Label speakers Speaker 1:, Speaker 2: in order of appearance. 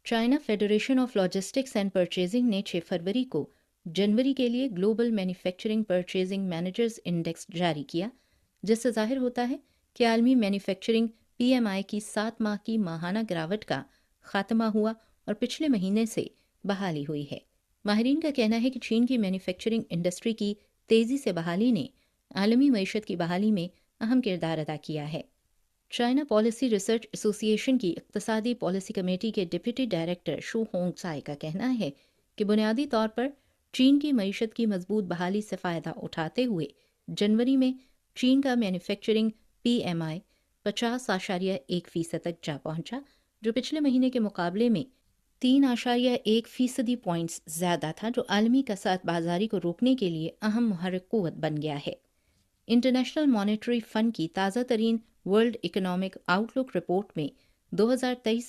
Speaker 1: China federation of logistics and purchasing ने 6 फरवरी को जनवरी के लिए global manufacturing purchasing managers index जारी किया, जिससे जाहिर होता है कि आलमी मैन्युफैक्चरिंग पीएमआई की 7 माह की माहाना गिरावट का खात्मा हुआ और पिछले महीने से बहाली हुई है। माहिरीन का कहना है कि चीन की मैन्युफैक्चरिंग इंडस्ट्री की तेज़ी से बहाली ने आलमी मईशत की बहाली में अहम किरदार अदा किया है। चाइना पॉलिसी रिसर्च एसोसिएशन की इक्तसादी पॉलिसी कमेटी के डिप्टी डायरेक्टर शू होंग साई का कहना है कि बुनियादी तौर पर चीन की मईशत की मजबूत बहाली से फ़ायदा उठाते हुए जनवरी में चीन का मैन्युफैक्चरिंग पीएमआई 50.1% तक जा पहुंचा, जो पिछले महीने के मुकाबले में 3.1% पॉइंट्स ज़्यादा था, जो आलमी कसात बाजारी को रोकने के लिए अहम मुहर्रिक क़ुव्वत बन गया है। इंटरनेशनल मॉनेटरी फंड की ताज़ा तरीन वर्ल्ड इकोनॉमिक आउटलुक रिपोर्ट में 2023